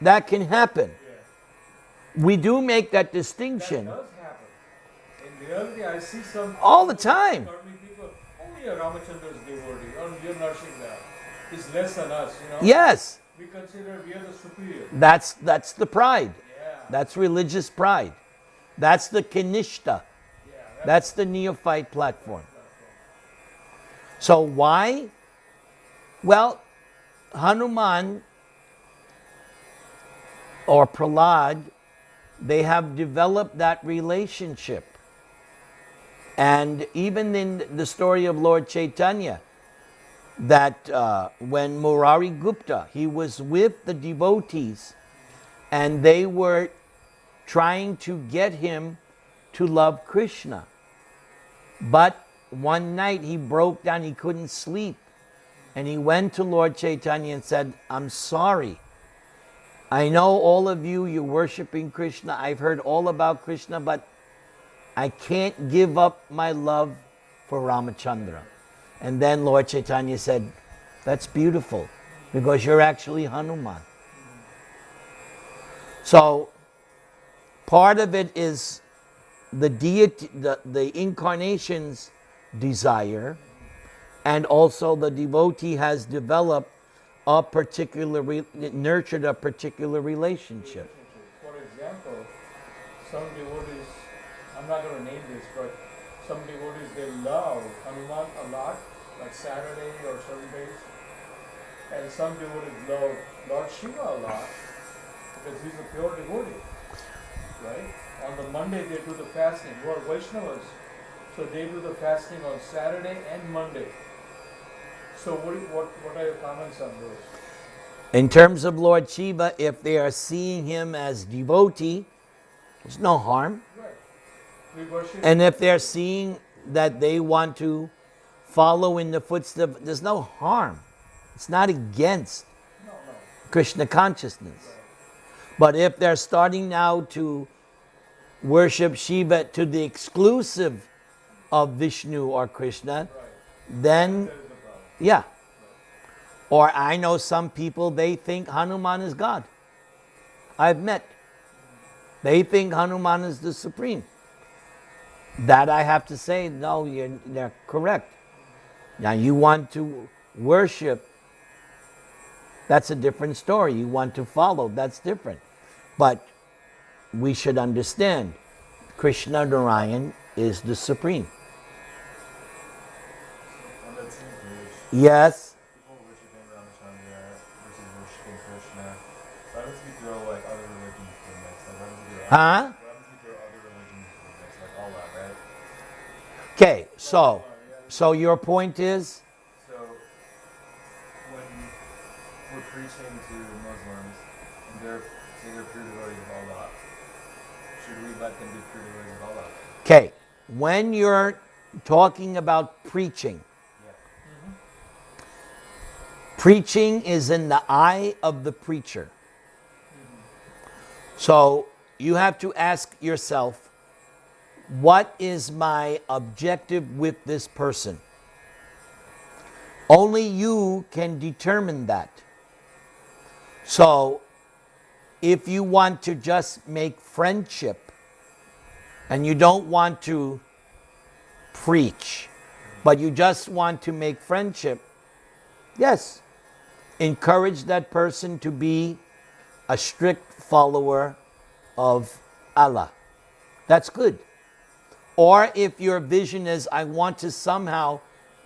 That can happen. We do make that distinction That does happen. In reality, I see some all the time. godly people, only a Ramachandra's devotee, or you're Narsinga, is less than us, you know? Yes, We consider we are the superior. that's the pride. Yeah. That's religious pride. That's the Kanishta. Yeah. That's the neophyte platform. So why? Well, Hanuman or Prahlad, they have developed that relationship. And even in the story of Lord Chaitanya, that when Murari Gupta, he was with the devotees and they were trying to get him to love Krishna. But one night he broke down, he couldn't sleep. And he went to Lord Chaitanya and said, I'm sorry. I know all of you, you're worshiping Krishna. I've heard all about Krishna, but I can't give up my love for Ramachandra. And then Lord Chaitanya said, that's beautiful, because you're actually Hanuman. So part of it is the deity, the incarnation's desire, and also the devotee has developed a particular, nurtured a particular relationship. For example, some devotees, I'm not going to name this, but some devotees, they love Hanuman a lot, like Saturday or certain days. And some devotees love Lord Shiva a lot, because he's a pure devotee, right? On the Monday they do the fasting, who are Vaishnavas. So they do the fasting on Saturday and Monday. So what are your comments on those? In terms of Lord Shiva, if they are seeing him as devotee, there's no harm. Right. We worship. And if they're seeing that they want to follow in the footsteps, there's no harm. It's not against No. Krishna consciousness. But if they're starting now to worship Shiva to the exclusive of Vishnu or Krishna, then, That is the problem. yeah. Or I know some people, they think Hanuman is God. I've met. They think Hanuman is the supreme. That I have to say, no, they're correct. Now you want to worship, that's a different story. You want to follow, that's different. But we should understand, Krishna Narayan is the supreme. On that same page, Yes. people worshiping Ramachandra versus worshiping Krishna. Why don't we throw like other religions in the mix? Like why don't we throw Huh? other religions in the mix? Like Allah, right? Okay, so your point is? So when we're preaching to Muslims and they're saying they're pure devotees of Allah, should we let them be pure devotees of Allah? Okay, when you're talking about preaching, Yeah. preaching is in the eye of the preacher. So you have to ask yourself, what is my objective with this person? Only you can determine that. So if you want to just make friendship and you don't want to preach, but you just want to make friendship, yes, encourage that person to be a strict follower of Allah. That's good. Or if your vision is, I want to somehow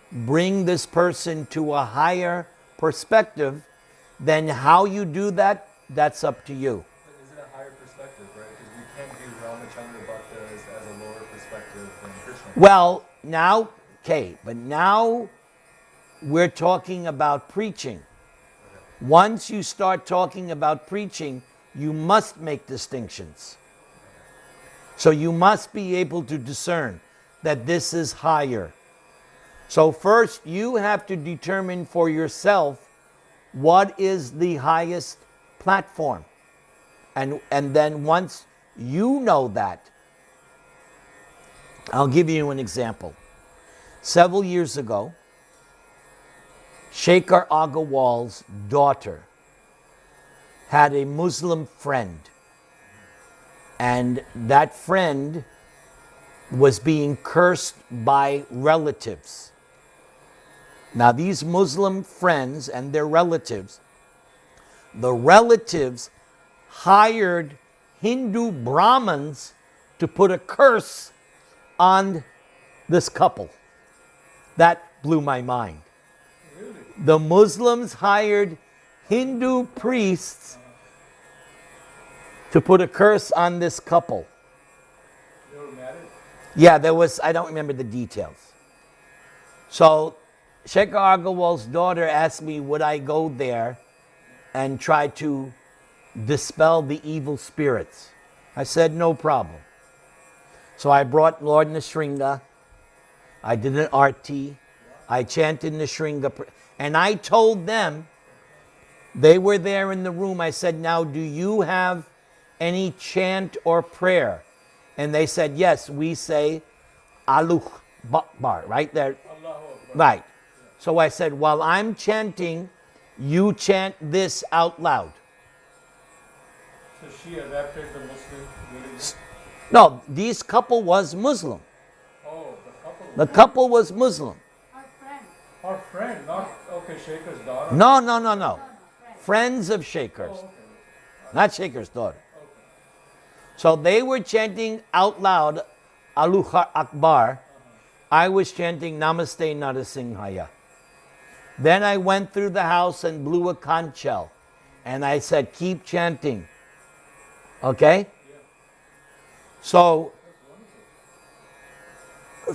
bring this person to a higher perspective, then how you do that, that's up to you. But is it a higher perspective, right? Because we can't view Ramachandra Bhakta as a lower perspective than Krishna. Well, now, okay, but now we're talking about preaching. Once you start talking about preaching, you must make distinctions. So you must be able to discern that this is higher. So first you have to determine for yourself what is the highest platform. And then once you know that, I'll give you an example. Several years ago, Shekhar Agarwal's daughter had a Muslim friend. And that friend was being cursed by relatives. Now, these Muslim friends and their relatives, the relatives hired Hindu Brahmins to put a curse on this couple. That blew my mind. Really? The Muslims hired Hindu priests to put a curse on this couple. They were married? Yeah, there was, I don't remember the details. So Shekhar Agarwal's daughter asked me, would I go there and try to dispel the evil spirits? I said, no problem. So I brought Lord Nishringa. I did an arti. I chanted Nishringa. And I told them, they were there in the room. I said, now do you have any chant or prayer? And they said, yes, we say Aluh Bakbar, right there. Allahu Akbar. Right. So I said, while I'm chanting, you chant this out loud. So she adapted the Muslim religion? No, this couple was Muslim. Oh, the couple. The couple was Muslim. Her friend, not, okay, Shekhar's daughter? No. Friends of Shekhar's, Oh, okay. not Shekhar's daughter. Okay. So they were chanting out loud, Aluh Akbar. I was chanting Namaste Narasimhaya. Then I went through the house and blew a conch shell. And I said, keep chanting. Okay? Yeah. So,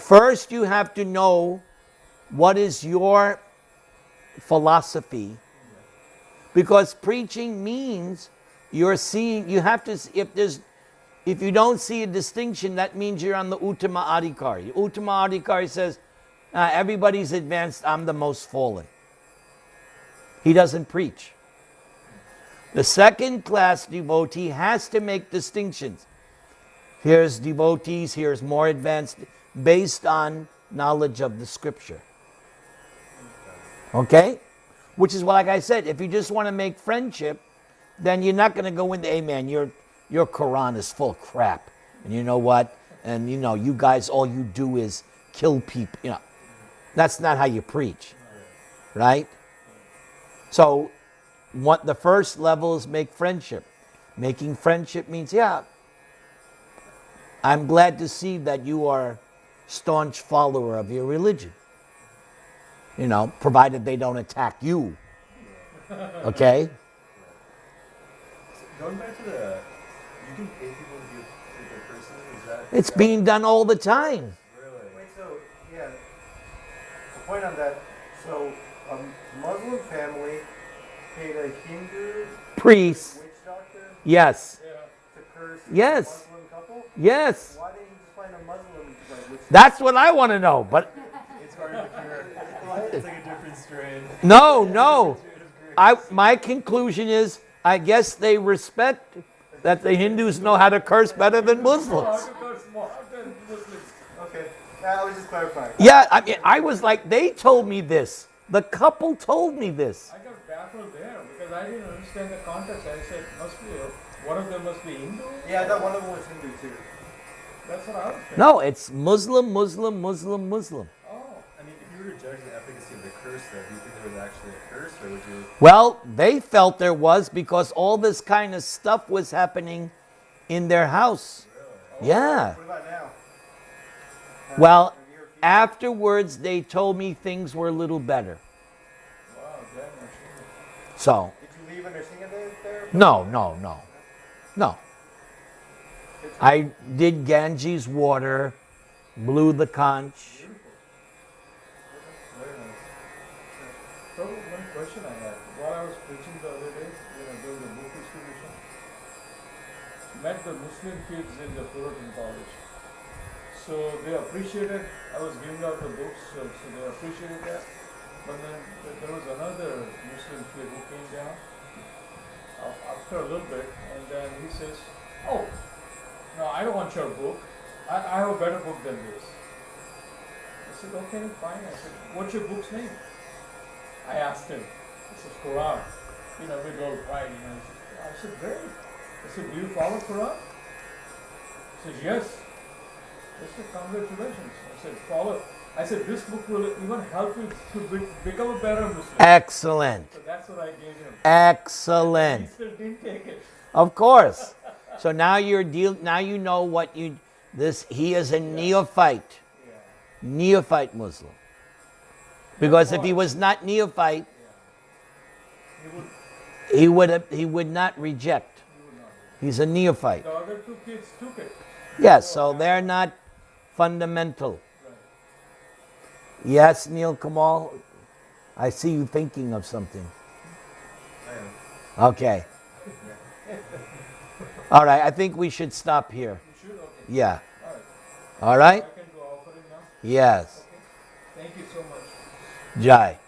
first you have to know what is your philosophy. Because preaching means you're seeing, you have to, if you don't see a distinction, that means you're on the Uttama Adhikari. Uttama Adhikari says, everybody's advanced, I'm the most fallen. He doesn't preach. The second class devotee has to make distinctions. Here's devotees, here's more advanced, based on knowledge of the scripture. Okay? Which is what, like I said, if you just want to make friendship, then you're not going to go into, hey man, your Quran is full of crap. And you know what? And you know, you guys, all you do is kill people. You know, that's not how you preach. Right? So, what the first level is make friendship. Making friendship means, yeah, I'm glad to see that you are a staunch follower of your religion. You know, provided they don't attack you. Okay? Going back to the, you can pay people to give to their person. Is that? It's being done all the time. Really? Wait, so yeah, the point on that. So a Muslim family paid a Hindu Priest. witch doctor Yes. Yeah. to curse Yes. a Muslim couple. Yes. Why didn't you just find a Muslim like witch? That's what I want to know. But It's hard to cure. It's like a different strain. no. My conclusion is, I guess they respect that the Hindus know how to curse better than Muslims. Okay, I was just clarifying. Yeah, I mean, I was like, they told me this. The couple told me this. I got baffled there because I didn't understand the context. I said, one of them must be Hindu? Yeah, I thought one of them was Hindu too. That's what I was thinking. No, it's Muslim, Muslim, Muslim, Muslim. Oh. I mean, if you were to judge the efficacy of the curse, though, do you think there was actually a curse, or would you? Well, they felt there was because all this kind of stuff was happening in their house. Yeah. What about now? Well, afterwards, they told me things were a little better. Wow, damn, actually. So, Did you leave a nursing there? no. I did Ganges water, blew the conch. Very nice. So, one question I had. While I was preaching the other day, doing the book distribution, met the Muslim kids in the Fullerton College. So they appreciated, I was giving out the books, so they appreciated that. But then there was another Muslim kid who came down after a little bit, and then he says, "Oh, no, I don't want your book. I have a better book than this." I said, "Okay, fine." I said, "What's your book's name?" I asked him. He says, "Quran." With all pride, I said, "Great." I said, "Do you follow Quran?" He says, "Yes." I said, "Congratulations." I said, "Follow." I said, "This book will even help you to become a better Muslim." Excellent. So that's what I gave him. Excellent. He still didn't take it. Of course. So now now you know what he is a neophyte. Yeah. Neophyte Muslim. Because if he was not neophyte, He would he would not reject. he would not. He's a neophyte. The other two kids took it. Yes, so they're not fundamental. Right. Yes, Neil Kamal, I see you thinking of something. I am. Okay. All right, I think we should stop here. You should? Okay. Yeah. All right. All right? I can do offering now? Yes. Okay. Thank you so much. Jai.